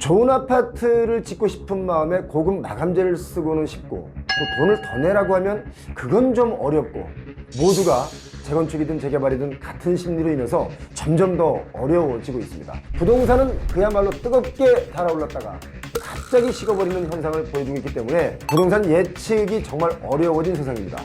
좋은 아파트를 짓고 싶은 마음에 고급 마감재를 쓰고는 싶고, 또 돈을 더 내라고 하면 그건 좀 어렵고, 모두가 재건축이든 재개발이든 같은 심리로 인해서 점점 더 어려워지고 있습니다. 부동산은 그야말로 뜨겁게 달아올랐다가 갑자기 식어버리는 현상을 보여주고 있기 때문에 부동산 예측이 정말 어려워진 세상입니다.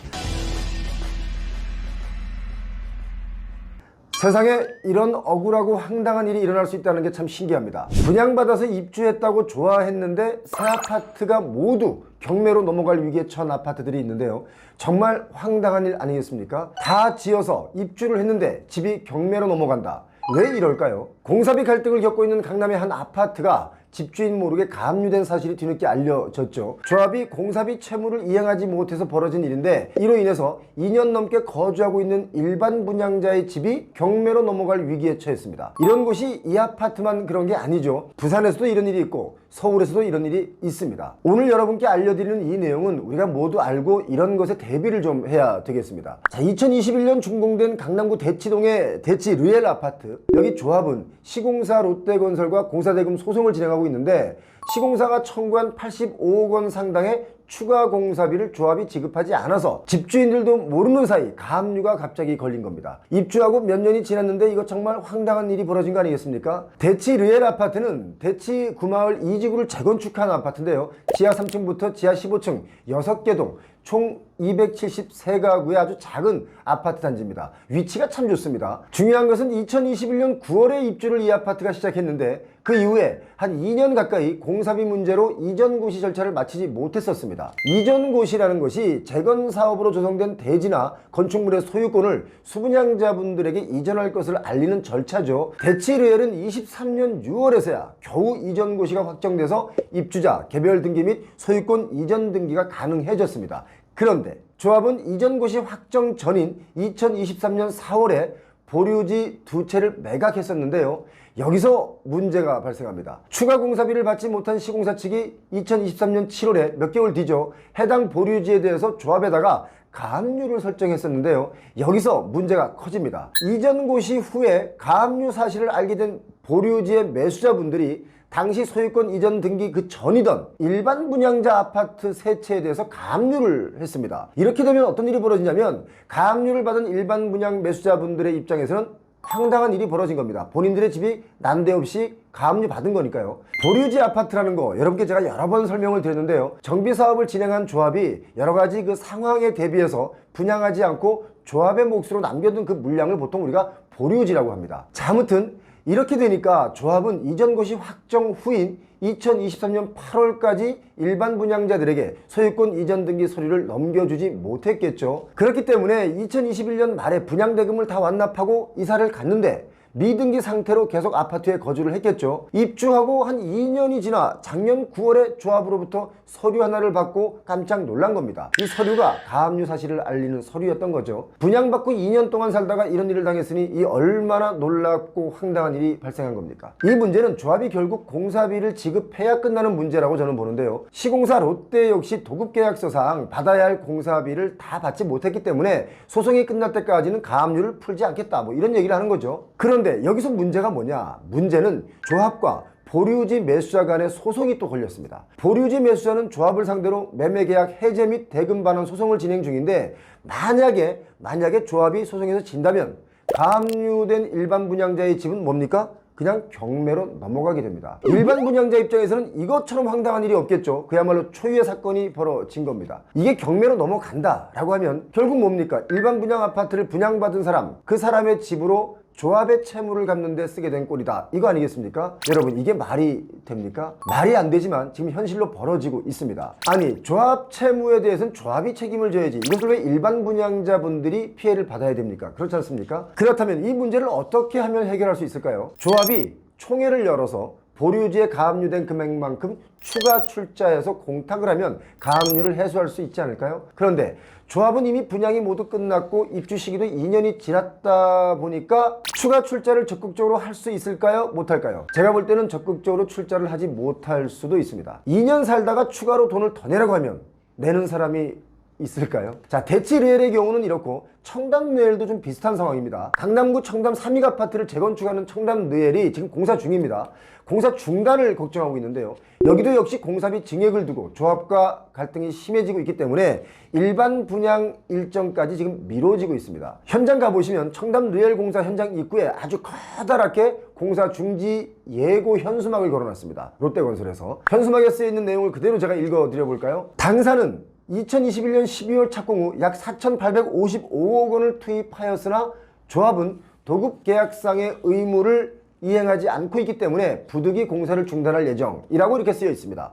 세상에 이런 억울하고 황당한 일이 일어날 수 있다는 게 참 신기합니다. 분양받아서 입주했다고 좋아했는데 새 아파트가 모두 경매로 넘어갈 위기에 처한 아파트들이 있는데요. 정말 황당한 일 아니겠습니까? 다 지어서 입주를 했는데 집이 경매로 넘어간다. 왜 이럴까요? 공사비 갈등을 겪고 있는 강남의 한 아파트가 집주인 모르게 가압류된 사실이 뒤늦게 알려졌죠. 조합이 공사비 채무를 이행하지 못해서 벌어진 일인데, 이로 인해서 2년 넘게 거주하고 있는 일반 분양자의 집이 경매로 넘어갈 위기에 처했습니다. 이런 곳이 이 아파트만 그런 게 아니죠. 부산에서도 이런 일이 있고 서울에서도 이런 일이 있습니다. 오늘 여러분께 알려드리는 이 내용은 우리가 모두 알고 이런 것에 대비를 좀 해야 되겠습니다. 자, 2021년 준공된 강남구 대치동의 대치 르엘 아파트, 여기 조합은 시공사 롯데건설과 공사대금 소송을 진행하고 있는데, 시공사가 청구한 85억 원 상당의 추가 공사비를 조합이 지급하지 않아서 집주인들도 모르는 사이 가압류가 갑자기 걸린 겁니다. 입주하고 몇 년이 지났는데 이거 정말 황당한 일이 벌어진 거 아니겠습니까? 대치 르엘 아파트는 대치 구마을 2지구를 재건축한 아파트인데요. 지하 3층부터 지하 15층 6개 동 총 273가구의 아주 작은 아파트 단지입니다. 위치가 참 좋습니다. 중요한 것은 2021년 9월에 입주를 이 아파트가 시작했는데, 그 이후에 한 2년 가까이 공사비 문제로 이전고시 절차를 마치지 못했었습니다. 이전고시라는 것이 재건 사업으로 조성된 대지나 건축물의 소유권을 수분양자분들에게 이전할 것을 알리는 절차죠. 대치 르엘은 23년 6월에서야 겨우 이전고시가 확정돼서 입주자 개별 등기 및 소유권 이전 등기가 가능해졌습니다. 그런데 조합은 이전고시 확정 전인 2023년 4월에 보류지 2채를 매각했었는데요. 여기서 문제가 발생합니다. 추가 공사비를 받지 못한 시공사 측이 2023년 7월에 몇 개월 뒤죠, 해당 보류지에 대해서 조합에다가 가압류를 설정했었는데요. 여기서 문제가 커집니다. 이전고시 후에 가압류 사실을 알게 된 보류지의 매수자분들이 당시 소유권 이전 등기 그 전이던 일반 분양자 아파트 세 채에 대해서 가압류를 했습니다. 이렇게 되면 어떤 일이 벌어지냐면, 가압류를 받은 일반 분양 매수자분들의 입장에서는 황당한 일이 벌어진 겁니다. 본인들의 집이 난데없이 가압류 받은 거니까요. 보류지 아파트라는 거 여러분께 제가 여러 번 설명을 드렸는데요. 정비 사업을 진행한 조합이 여러 가지 그 상황에 대비해서 분양하지 않고 조합의 몫으로 남겨둔 그 물량을 보통 우리가 보류지라고 합니다. 자, 아무튼 이렇게 되니까 조합은 이전고시 확정 후인 2023년 8월까지 일반 분양자들에게 소유권 이전 등기 서류를 넘겨주지 못했겠죠. 그렇기 때문에 2021년 말에 분양대금을 다 완납하고 이사를 갔는데 미등기 상태로 계속 아파트에 거주를 했겠죠. 입주하고 한 2년이 지나 작년 9월에 조합으로부터 서류 하나를 받고 깜짝 놀란 겁니다. 이 서류가 가압류 사실을 알리는 서류였던 거죠. 분양받고 2년 동안 살다가 이런 일을 당했으니 이 얼마나 놀랍고 황당한 일이 발생한 겁니까? 이 문제는 조합이 결국 공사비를 지급해야 끝나는 문제라고 저는 보는데요. 시공사 롯데 역시 도급계약서상 받아야 할 공사비를 다 받지 못했기 때문에 소송이 끝날 때까지는 가압류를 풀지 않겠다, 뭐 이런 얘기를 하는 거죠. 그런데 여기서 문제가 뭐냐? 문제는 조합과 보류지 매수자 간의 소송이 또 걸렸습니다. 보류지 매수자는 조합을 상대로 매매계약 해제 및 대금 반환 소송을 진행 중인데, 만약에 조합이 소송에서 진다면 가압류된 일반 분양자의 집은 뭡니까? 그냥 경매로 넘어가게 됩니다. 일반 분양자 입장에서는 이것처럼 황당한 일이 없겠죠. 그야말로 초유의 사건이 벌어진 겁니다. 이게 경매로 넘어간다 라고 하면 결국 뭡니까? 일반 분양 아파트를 분양받은 사람, 그 사람의 집으로 조합의 채무를 갚는 데 쓰게 된 꼴이다, 이거 아니겠습니까? 여러분, 이게 말이 됩니까? 말이 안 되지만 지금 현실로 벌어지고 있습니다. 아니, 조합 채무에 대해서는 조합이 책임을 져야지 이것을 왜 일반 분양자분들이 피해를 받아야 됩니까? 그렇지 않습니까? 그렇다면 이 문제를 어떻게 하면 해결할 수 있을까요? 조합이 총회를 열어서 보류지에 가압류된 금액만큼 추가 출자해서 공탁을 하면 가압류를 해소할 수 있지 않을까요? 그런데 조합은 이미 분양이 모두 끝났고 입주 시기도 2년이 지났다 보니까 추가 출자를 적극적으로 할 수 있을까요? 못할까요? 제가 볼 때는 적극적으로 출자를 하지 못할 수도 있습니다. 2년 살다가 추가로 돈을 더 내라고 하면 내는 사람이 있을까요? 자, 대치르엘의 경우는 이렇고 청담르엘도 좀 비슷한 상황입니다. 강남구 청담 3익 아파트를 재건축하는 청담르엘이 지금 공사 중입니다. 공사 중단을 걱정하고 있는데요. 여기도 역시 공사비 증액을 두고 조합과 갈등이 심해지고 있기 때문에 일반 분양 일정까지 지금 미뤄지고 있습니다. 현장 가보시면 청담 르엘 공사 현장 입구에 아주 커다랗게 공사 중지 예고 현수막을 걸어놨습니다. 롯데건설에서. 현수막에 쓰여있는 내용을 그대로 제가 읽어드려 볼까요? 당사는 2021년 12월 착공 후 약 4,855억 원을 투입하였으나 조합은 도급 계약상의 의무를 이행하지 않고 있기 때문에 부득이 공사를 중단할 예정이라고 이렇게 쓰여 있습니다.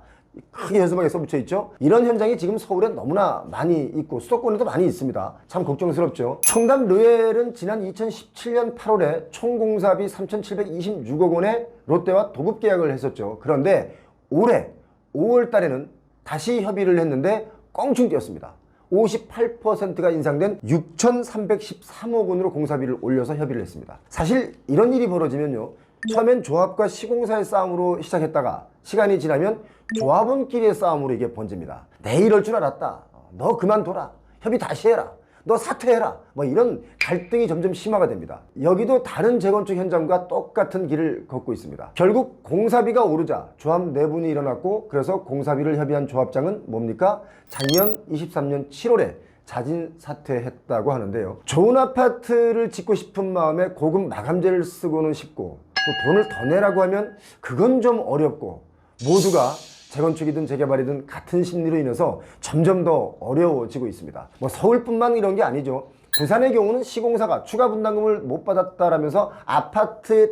크게 현수막에 써붙여 있죠. 이런 현장이 지금 서울에 너무나 많이 있고 수도권에도 많이 있습니다. 참 걱정스럽죠. 청담 르엘은 지난 2017년 8월에 총 공사비 3,726억 원의 롯데와 도급 계약을 했었죠. 그런데 올해 5월 달에는 다시 협의를 했는데 껑충 뛰었습니다. 58%가 인상된 6,313억 원으로 공사비를 올려서 협의를 했습니다. 사실 이런 일이 벌어지면요, 처음엔 조합과 시공사의 싸움으로 시작했다가 시간이 지나면 조합원끼리의 싸움으로 이게 번집니다. 내 이럴 줄 알았다, 너 그만둬라, 협의 다시 해라, 너 사퇴해라, 뭐 이런 갈등이 점점 심화가 됩니다. 여기도 다른 재건축 현장과 똑같은 길을 걷고 있습니다. 결국 공사비가 오르자 조합 내분이 일어났고, 그래서 공사비를 협의한 조합장은 뭡니까? 작년 23년 7월에 자진 사퇴했다고 하는데요. 좋은 아파트를 짓고 싶은 마음에 고급 마감재를 쓰고는 싶고, 또 돈을 더 내라고 하면 그건 좀 어렵고, 모두가 재건축이든 재개발이든 같은 심리로 인해서 점점 더 어려워지고 있습니다. 뭐 서울뿐만 이런 게 아니죠. 부산의 경우는 시공사가 추가 분담금을 못 받았다라면서 아파트의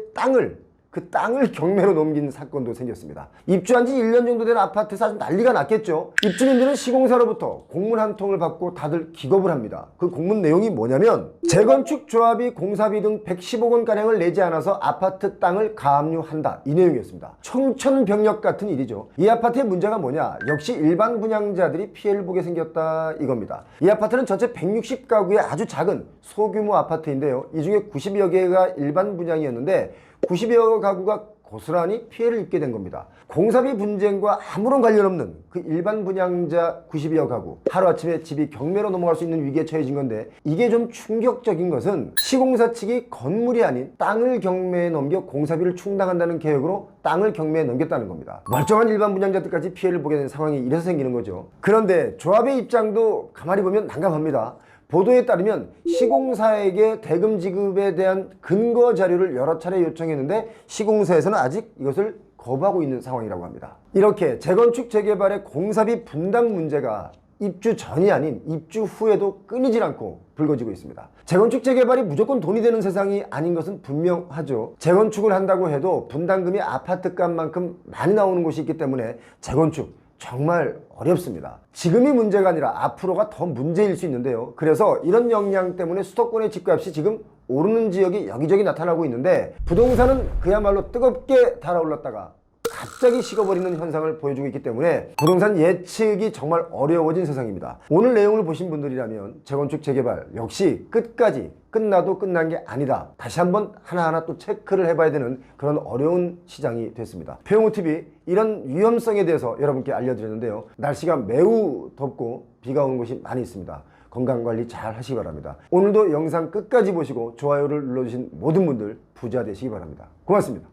그 땅을 경매로 넘긴 사건도 생겼습니다. 입주한 지 1년 정도 된 아파트에서 아주 난리가 났겠죠. 입주민들은 시공사로부터 공문 한 통을 받고 다들 기겁을 합니다. 그 공문 내용이 뭐냐면, 재건축 조합이 공사비 등 110억 원가량을 내지 않아서 아파트 땅을 가압류한다, 이 내용이었습니다. 청천벽력 같은 일이죠. 이 아파트의 문제가 뭐냐? 역시 일반 분양자들이 피해를 보게 생겼다, 이겁니다. 이 아파트는 전체 160가구의 아주 작은 소규모 아파트인데요. 이 중에 90여 개가 일반 분양이었는데 90여 가구가 고스란히 피해를 입게 된 겁니다. 공사비 분쟁과 아무런 관련 없는 그 일반 분양자 90여 가구, 하루아침에 집이 경매로 넘어갈 수 있는 위기에 처해진 건데, 이게 좀 충격적인 것은 시공사 측이 건물이 아닌 땅을 경매에 넘겨 공사비를 충당한다는 계획으로 땅을 경매에 넘겼다는 겁니다. 멀쩡한 일반 분양자들까지 피해를 보게 된 상황이 이래서 생기는 거죠. 그런데 조합의 입장도 가만히 보면 난감합니다. 보도에 따르면 시공사에게 대금 지급에 대한 근거 자료를 여러 차례 요청했는데 시공사에서는 아직 이것을 거부하고 있는 상황이라고 합니다. 이렇게 재건축 재개발의 공사비 분담 문제가 입주 전이 아닌 입주 후에도 끊이질 않고 불거지고 있습니다. 재건축 재개발이 무조건 돈이 되는 세상이 아닌 것은 분명하죠. 재건축을 한다고 해도 분담금이 아파트값만큼 많이 나오는 곳이 있기 때문에 재건축 정말 어렵습니다. 지금이 문제가 아니라 앞으로가 더 문제일 수 있는데요. 그래서 이런 영향 때문에 수도권의 집값이 지금 오르는 지역이 여기저기 나타나고 있는데, 부동산은 그야말로 뜨겁게 달아올랐다가 갑자기 식어버리는 현상을 보여주고 있기 때문에 부동산 예측이 정말 어려워진 세상입니다. 오늘 내용을 보신 분들이라면 재건축 재개발 역시 끝까지 끝나도 끝난 게 아니다, 다시 한번 하나하나 또 체크를 해봐야 되는 그런 어려운 시장이 됐습니다. 표용호TV 이런 위험성에 대해서 여러분께 알려드렸는데요. 날씨가 매우 덥고 비가 오는 곳이 많이 있습니다. 건강관리 잘 하시기 바랍니다. 오늘도 영상 끝까지 보시고 좋아요를 눌러주신 모든 분들 부자 되시기 바랍니다. 고맙습니다.